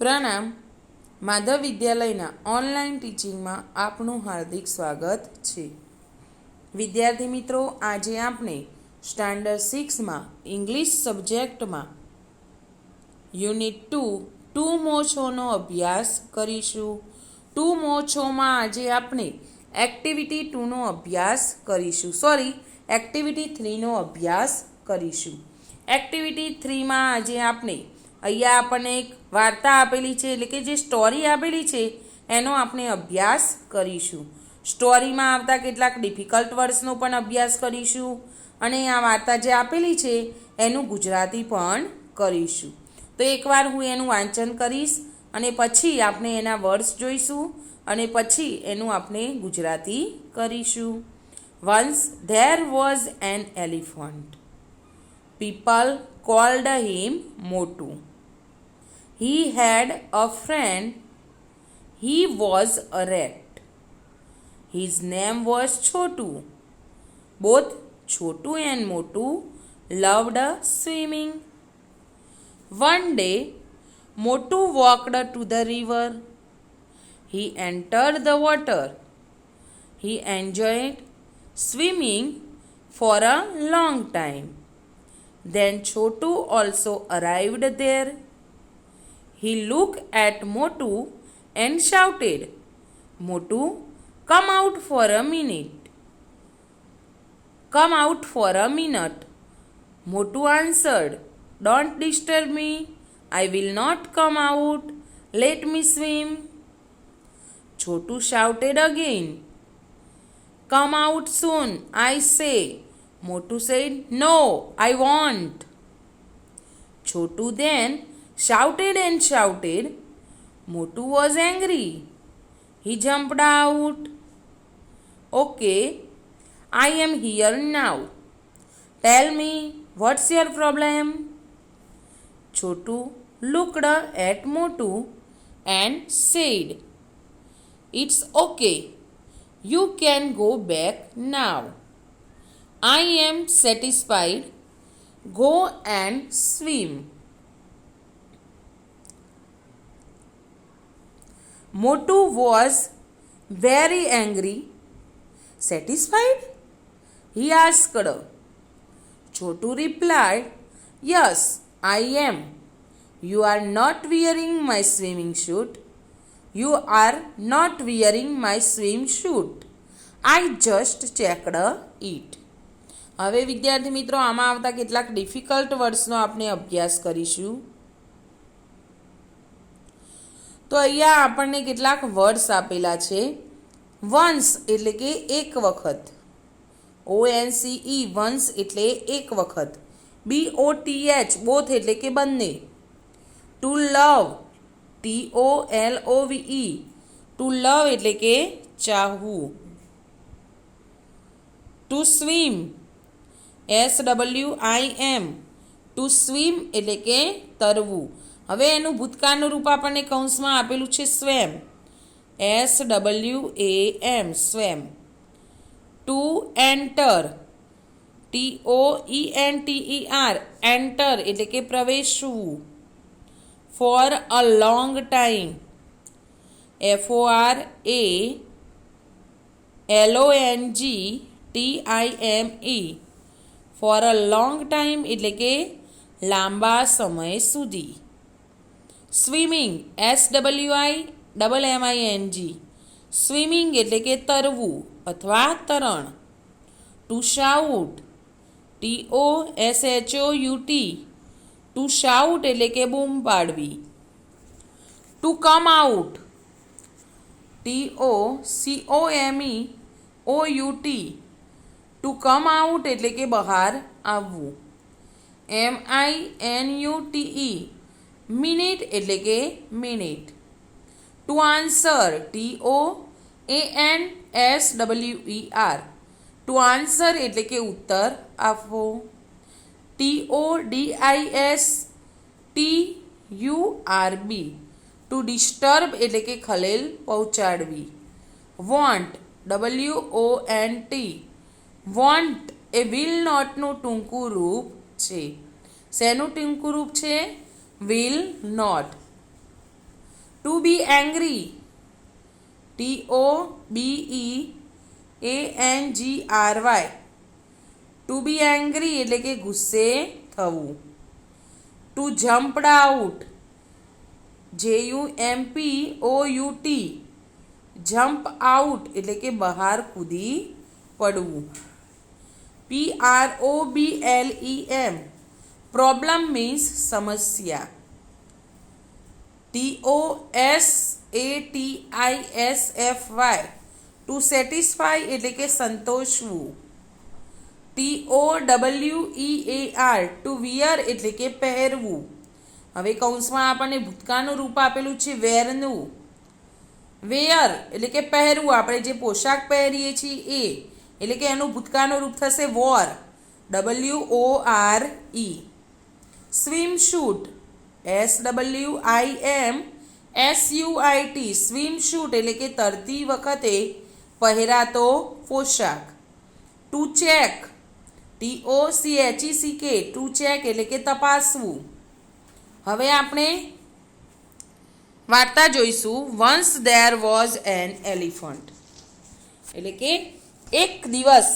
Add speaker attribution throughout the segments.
Speaker 1: પ્રણામ. માધવ વિદ્યાલયના ઓનલાઈન ટીચિંગમાં આપનું હાર્દિક સ્વાગત છે. વિદ્યાર્થી મિત્રો, આજે આપણે સ્ટાન્ડર્ડ 6માં ઇંગ્લિશ સબ્જેક્ટમાં યુનિટ 2 ટુ મોછોનો અભ્યાસ કરીશું. ટુ મોછોમાં આજે આપણે એક્ટિવિટી 2નો અભ્યાસ કરીશું. એક્ટિવિટી 3નો અભ્યાસ કરીશું. એક્ટિવિટી 3માં આજે આપણે અહીંયા આપણને એક વાર્તા આપેલી છે, એટલે કે જે સ્ટોરી આપેલી છે એનો આપણે અભ્યાસ કરીશું. સ્ટોરીમાં આવતા કેટલાક ડિફિકલ્ટ વર્ડ્સનો પણ અભ્યાસ કરીશું અને આ વાર્તા જે આપેલી છે એનું ગુજરાતી પણ કરીશું. તો એકવાર હું એનું વાંચન કરીશ અને પછી આપણે એના વર્ડ્સ જોઈશું અને પછી એનું આપણે ગુજરાતી કરીશું. Once there was an elephant. People called him Motu. He had a friend. He was a rat. His name was Chotu. Both Chotu and Motu loved swimming. One day, Motu walked to the river. He entered the water. He enjoyed swimming for a long time. Then Chotu also arrived there. He looked at Motu and shouted, "Motu, come out for a minute. Come out for a minute." Motu answered, "Don't disturb me. I will not come out. Let me swim." Chotu shouted again, "Come out soon, I say." Motu said, "No, I won't." Chotu then shouted and shouted. Motu was angry. He jumped out. "Okay, I am here now. Tell me, what's your problem?" Chotu looked at Motu and said, "It's okay. You can go back now. I am satisfied. Go and swim." Motu was very angry. "Satisfied?" he asked. Chotu replied, "Yes, I am. You are not wearing my swimming suit. You are not wearing my swim suit. I just checked it." હવે વિદ્યાર્થી મિત્રો, આમાં આવતા કેટલાક difficult વર્ડ્સનો આપણે અભ્યાસ કરીશું. તો અહીંયા આપણને કેટલાક વર્ડ્સ આપેલા છે. વન્સ એટલે કે એક વખત, ONCE વન્સ એટલે એક વખત, BOTH બોથ એટલે કે બંને, to love TOLOVE to love એટલે કે ચાહવું, to swim SWIM to swim એટલે કે તરવું. હવે એનું ભૂતકાળનું રૂપ આપણને કૌંસમાં આપેલું છે swam, SWAM swam. To enter TOENTER enter એટલે કે પ્રવેશવું. For a long time FORALONGTIME for a long time એટલે કે લાંબા સમય સુધી. સ્વિમિંગ SWIMMING સ્વિમિંગ એટલે કે તરવું અથવા તરણ. To shout TOSHOUT to shout એટલે કે બૂમ પાડવી. To come out TOCOMEOUT to come out એટલે કે બહાર આવવું. MINUTE મિનિટ એટલે કે minute. To answer TOANSWER to answer એટલે કે ઉત્તર આપવો. TODISTURB ટુ ડિસ્ટર્બ એટલે કે ખલેલ પહોંચાડવી. વોન્ટ WONT વોન્ટ એ વિલ નોટનું ટૂંકું રૂપ છે. શેનું ટૂંકું રૂપ છે? Will not. To be angry, TOBEANGRY, to be angry એટલે કે ગુસ્સે થવું. To jumped out, JUMPOUT, jump out એટલે કે બહાર કૂદી પડવું. PROBLEM, પ્રોબ્લેમ મીન્સ સમસ્યા. TOSATISFY, ટુ સેટિસ્ફાય એટલે કે સંતોષવું. TOWEAR, ટુ વિયર એટલે કે પહેરવું. હવે કૌંસમાં આપણને ભૂતકાળનું રૂપ આપેલું છે વેરનું. વેયર એટલે કે પહેરવું, આપણે જે પોશાક પહેરીએ છીએ એ, એટલે કે એનું ભૂતકાળનું રૂપ થશે war, WORE. Swim shoot, SWIMSUIT, swim shoot એટલે કે તરતી વખતે પહેરાતો પોશાક. To check, TOCHECK, to check એટલે કે તપાસવું. હવે આપણે વાર્તા જોઈશું. Once there was an elephant, એટલે કે એક દિવસ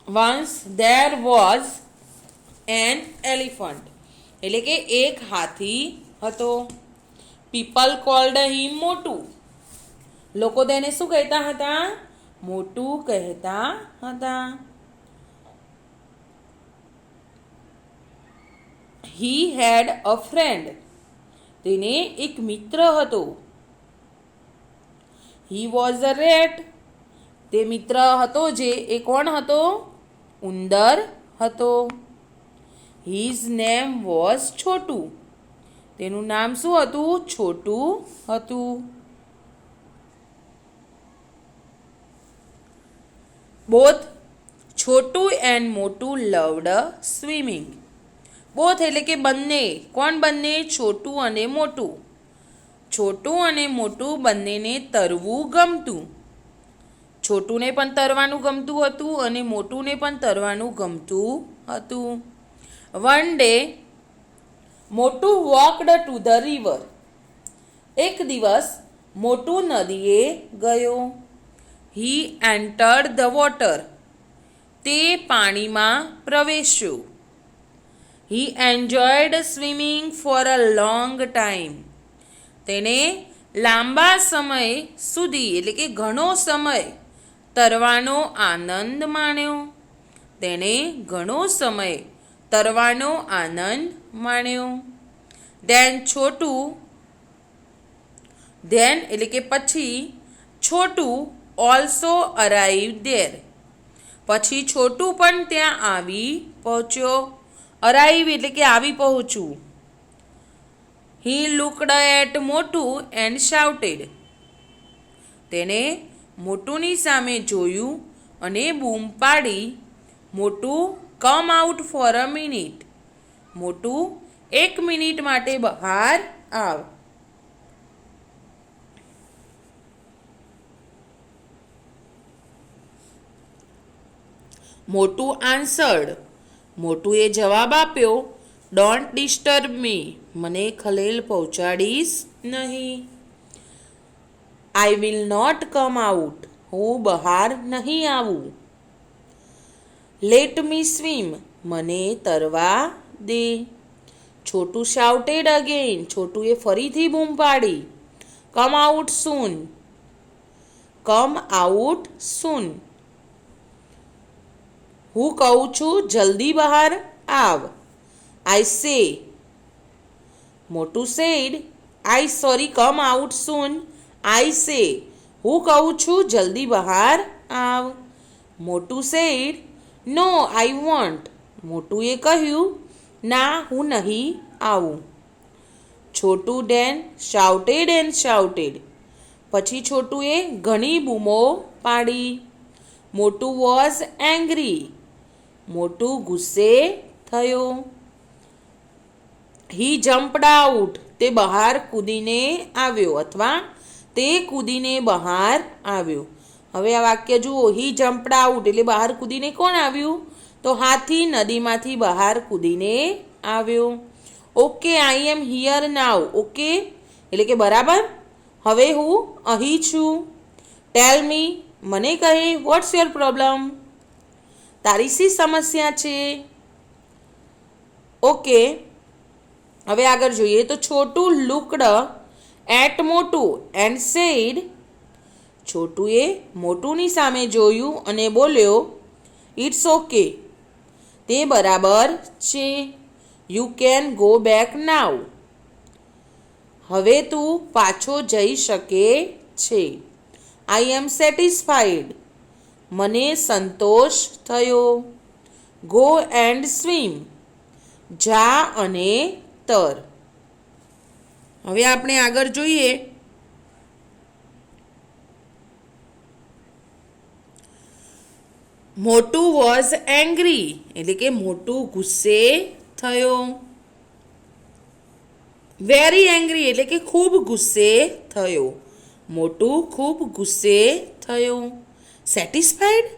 Speaker 1: once there was an elephant એટલે કે એક હાથી હતો. પીપલ કોલ્ડ હિમ મોટું, લોકો તેને શું કહેતા હતા? મોટું કહેતા હતા. હી હેડ અ ફ્રેન્ડ, તેને એક મિત્ર હતો. હી વોઝ અ રેટ, તે મિત્ર હતો જે એ કોણ હતો? ઉંદર હતો. હિઝ નેમ વોઝ છોટું, તેનું નામ શું હતું? છોટું હતું. બોથ છોટું એન્ડ મોટું લવડ સ્વિમિંગ. બોથ એટલે કે બંને. કોણ બંને? છોટું અને મોટું. છોટું અને મોટું બંનેને તરવું ગમતું. છોટુને પણ તરવાનું ગમતું હતું અને મોટુને પણ તરવાનું ગમતું હતું. વન ડે મોટું વોકડ ટુ ધ રિવર, એક દિવસ મોટું નદીએ ગયો. હી એન્ટર્ડ ધ વોટર, તે પાણીમાં પ્રવેશ્યો. He enjoyed swimming for a long time, તેને લાંબા સમય સુધી એટલે કે ઘણો સમય તરવાનો આનંદ માણ્યો. તેને ઘણો સમય તરવાનો આનંદ માણ્યો. ધેન છોટું, ધેન એટલે કે પછી, છોટું ઓલ્સો અરાઇવ ધેર, પછી છોટું પણ ત્યાં આવી પહોંચ્યો. અરાઇવ એટલે કે આવી પહોંચવું. હી લુકડ એટ મોટું એન્ડ શાઉટેડ, તેને મોટુની સામે જોયું અને બૂમ પાડી. મોટું come out for a minute, મોટું એક મિનિટ માટે બહાર આવ. મોટું આન્સર્ડ, મોટુએ જવાબ આપ્યો. ડોન્ટ ડિસ્ટર્બ મી, મને ખલેલ પહોંચાડીશ નહીં. I will not come out, હું બહાર નહીં આવું. લેટ મી સ્વિમ, મને તરવા દે. છોટું શાઉટેડ અગેન, છોટુએ ફરીથી બૂમ પાડી. કમ આઉટ સૂન, કમ આઉટ સૂન, હું કહું છું જલ્દી બહાર આવ. આઈ સે, મોટું said. I sorry come out soon. I say, હું કહું છું જલ્દી બહાર આવ. મોટું સેડ નો આઈ વોન્ટ, મોટુએ કહ્યું ના હું નહીં આવું. છોટું ડેન શાઉટેડ એન્ડ શાઉટેડ, પછી છોટુએ ઘણી બૂમો પાડી. મોટું વોઝ એંગ્રી, મોટું ગુસ્સે થયો. હી જમ્પડ આઉટ, તે બહાર કૂદીને આવ્યો અથવા તે કૂદીને બહાર આવ્યો. હવે આ વાક્ય જુઓ. હી જમ્પડ આઉટ એટલે બહાર કૂદીને કોણ આવ્યું? તો હાથી નદીમાંથી બહાર કૂદીને આવ્યો. Okay, I am here now. Okay એટલે કે બરાબર, હવે હું અહીં છું. ટેલ મી, મને કહે, વોટ્સ યોર પ્રોબ્લેમ, તારી શી સમસ્યા છે. ઓકે, હવે આગળ જોઈએ તો છોટું લુકડ એટ મોટું એન્ડ સેડ. છોટુએ મોટુંની સામે જોયું અને બોલ્યો, ઇટ્સ ઓકે, તે બરાબર છે. યુ કેન ગો બેક નાવ, હવે તું પાછો જઈ શકે છે. આઈ એમ સેટિસ્ફાઈડ, મને સંતોષ થયો. ગો એન્ડ સ્વિમ, જા અને તર. હવે આપણે આગળ જોઈએ મોટું વોઝ એંગ્રી એટલે કે મોટું ગુસ્સે થયો. વેરી એંગ્રી એટલે કે ખૂબ ગુસ્સે થયો. મોટું ખૂબ ગુસ્સે થયો. સેટિસ્ફાઈડ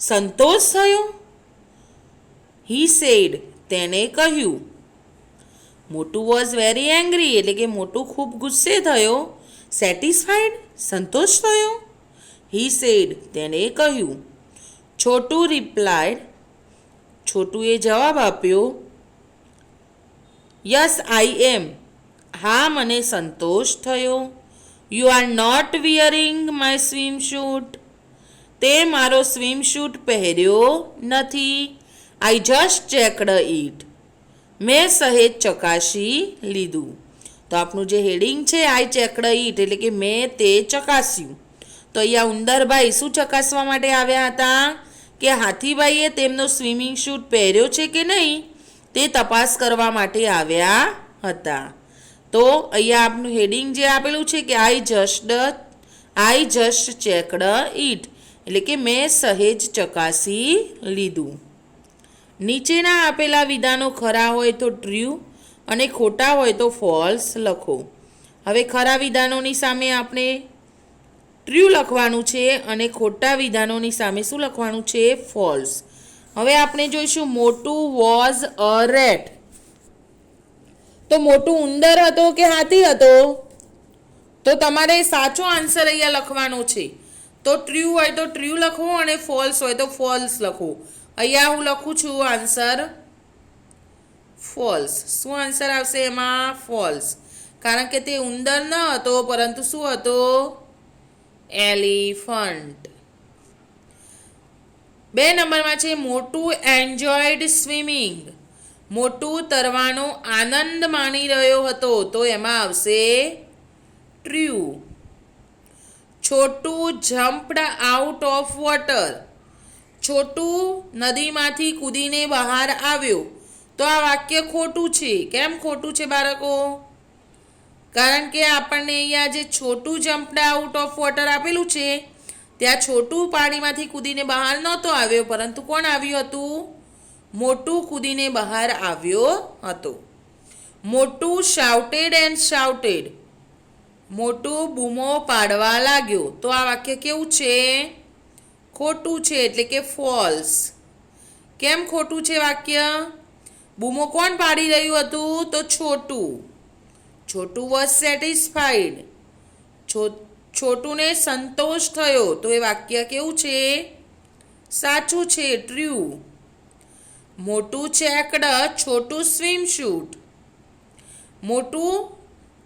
Speaker 1: સંતોષ થયો. હી સેડ તેને કહ્યું. મોટું વોઝ વેરી એંગ્રી એટલે કે મોટું ખૂબ ગુસ્સે થયો. સેટિસ્ફાઈડ સંતોષ થયો. હી સેડ તેને કહ્યું. છોટું રિપ્લાયડ છોટુએ જવાબ આપ્યો. યસ આઈ એમ, હા મને સંતોષ થયો. You are not wearing my swim suit, તે મારો સ્વિમ શૂટ પહેર્યો નથી. આઈ જસ્ટ ચેકડ ઇટ, મેં સહેજ ચકાસી લીધું. તો આપણું જે હેડિંગ છે આઈ ચેકડ ઇટ એટલે કે મેં તે ચકાસ્યું. તો અહીંયા ઉંદરભાઈ શું ચકાસવા માટે આવ્યા હતા કે હાથીભાઈએ તેમનો સ્વિમિંગ શૂટ પહેર્યો છે કે નહીં તે તપાસ કરવા માટે આવ્યા હતા. તો અહીંયા આપનું હેડિંગ જે આપેલું છે કે આઈ જસ્ટ ચેકડ ઇટ એટલે કે મેં સહેજ ચકાસી લીધું. નીચેના આપેલા વિધાનો ખરા હોય તો ટ્રુ અને ખોટા હોય તો ફોલ્સ લખો. હવે ખરા વિધાનોની સામે આપણે ટ્રુ લખવાનું છે અને ખોટા વિધાનોની સામે શું લખવાનું છે? ફોલ્સ. હવે આપણે જોઈશું મોટું વોઝ અ રેટ. તો મોટું ઉંદર હતો કે હાથી હતો? તો તમારે સાચો આન્સર અહીંયા લખવાનો છે. તો ટ્રુ હોય તો ટ્રુ લખવું અને ફોલ્સ હોય તો ફોલ્સ લખવું. અહીંયા હું લખું છું આન્સર ફોલ્સ. શું આન્સર આવશે એમાં? ફોલ્સ. કારણ કે તે ઉંદર ન હતો પરંતુ શું હતો? એલિફન્ટ. 2 નંબરમાં છે મોટું એન્જોયડ સ્વિમિંગ. મોટું તરવાનો આનંદ માણી રહ્યો હતો. તો એમાં આવશે true. Chhotu jumped out of water. Chhotu નદીમાંથી કૂદીને બહાર આવ્યો. તો આ વાક્ય ખોટું છે. કેમ ખોટું છે બાળકો? કારણ કે આપણને અહીંયા જે છોટું જમ્પડ આઉટ ઓફ વોટર આપેલું છે ત્યાં છોટું પાણીમાંથી કૂદીને બહાર નહોતો આવ્યો પરંતુ કોણ આવ્યું હતું? મોટું કૂદીને બહાર આવ્યો હતો. મોટું શાઉટેડ એન્ડ શાઉટેડ. મોટું બૂમો પાડવા લાગ્યો. તો આ વાક્ય કેવું છે? ખોટું છે એટલે કે ફોલ્સ. કેમ ખોટું છે વાક્ય? બૂમો કોણ પાડી રહ્યું હતું? તો છોટું. છોટું વોઝ સેટિસ્ફાઈડ. છોટુને સંતોષ થયો. તો એ વાક્ય કેવું છે? સાચું છે, true. Motu checked Chhotu swim suit.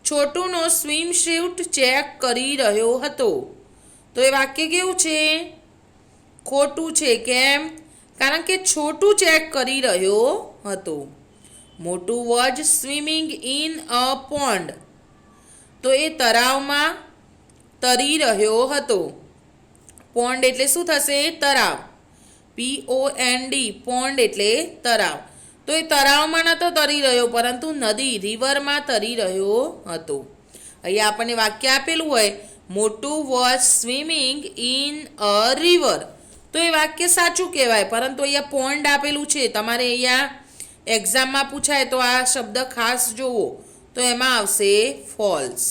Speaker 1: છોટુનો સ્વિમ શૂટ ચેક કરી રહ્યો હતો. તો એ વાક્ય કેવું છે? ખોટું છે. કેમ? કારણ કે છોટું ચેક કરી રહ્યો હતો. મોટું was swimming in a pond. તો એ તળાવમાં તરી રહ્યો હતો. પોન્ડ એટલે શું થશે? તળાવ. POND, પોન્ડ એટલે તળાવ. તો એ તળાવમાં નહોતો તરી રહ્યો પરંતુ નદી રિવરમાં તરી રહ્યો હતો. અહીંયા આપણને વાક્ય આપેલું હોય મોટું was swimming in a river. તો એ વાક્ય સાચું કહેવાય પરંતુ અહીંયા પોન્ડ આપેલું છે. તમારે અહીંયા એક્ઝામમાં પૂછાય તો આ શબ્દ ખાસ જોવો. તો એમાં આવશે ફોલ્સ.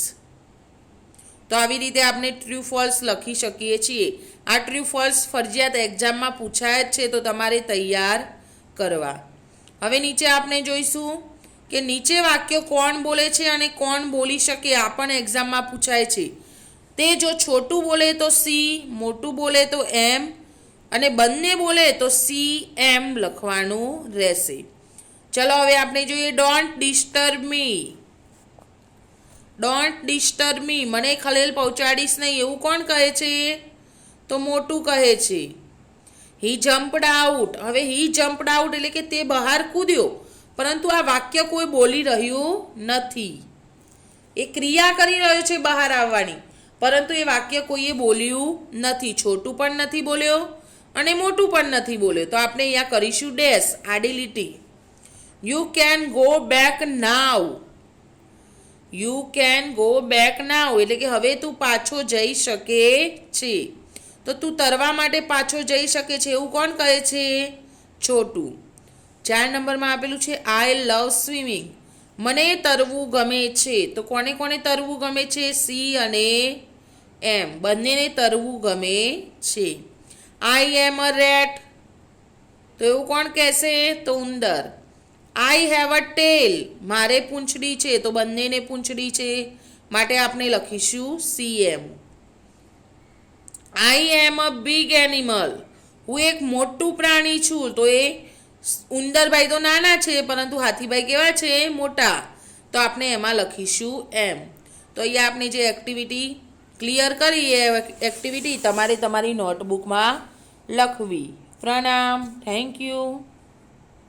Speaker 1: તો આવી રીતે આપણે ટ્રુ ફોલ્સ લખી શકીએ છીએ. આ ટ્રુ ફોલ્સ ફરજિયાત એક્ઝામમાં પૂછાય જ છે, તો તમારે તૈયાર કરવા. હવે નીચે આપણે જોઈશું કે નીચે વાક્ય કોણ બોલે છે અને કોણ બોલી શકે, આ પણ એક્ઝામમાં પૂછાય છે. તે જો છોટું બોલે તો સી, મોટું બોલે તો એમ, અને બંને બોલે તો સી એમ લખવાનું રહેશે. ચલો હવે આપણે જોઈએ don't disturb me. Don't disturb me, મને ખલેલ પહોંચાડીશ નહીં, એવું કોણ કહે છે? તો મોટું કહે છે. હી જમ્પડ આઉટ. હવે હી જમ્પડ આઉટ એટલે કે તે બહાર કૂદ્યો, પરંતુ આ વાક્ય કોઈ બોલી રહ્યું નથી. એ ક્રિયા કરી રહ્યો છે બહાર આવવાની, પરંતુ એ વાક્ય કોઈએ બોલ્યું નથી. છોટું પણ નથી બોલ્યો અને મોટું પણ નથી બોલ્યો, તો આપણે અહીંયા કરીશું ડેશ, આડી લીટી. You can go back now. You can go back now એટલે કે હવે તું પાછો જઈ શકે છે. તો તું તરવા માટે પાછો જઈ શકે છે, એવું કોણ કહે છે? છોટું. 4 નંબરમાં આપેલું છે આઈ લવ સ્વિમિંગ. મને તરવું ગમે છે. તો કોને કોને તરવું ગમે છે? સી અને એમ, બંનેને તરવું ગમે છે. આઈ એમ અ રેટ. તો એવું કોણ કહેશે? તો ઉંદર. આઈ હેવ અ ટેલ. મારે પૂંછડી છે, તો બંનેને પૂંછડી છે, માટે આપણે લખીશું C M. I am a big animal. હું એક મોટું પ્રાણી છું. તો એ ઉંદરભાઈ તો નાના છે, પરંતુ હાથીભાઈ કેવા છે? મોટા. તો આપણે એમાં લખીશું એમ. તો અહીંયા આપણે જે એક્ટિવિટી ક્લિયર કરી એ એક્ટિવિટી તમારે તમારી નોટબુકમાં લખવી. પ્રણામ. Thank you.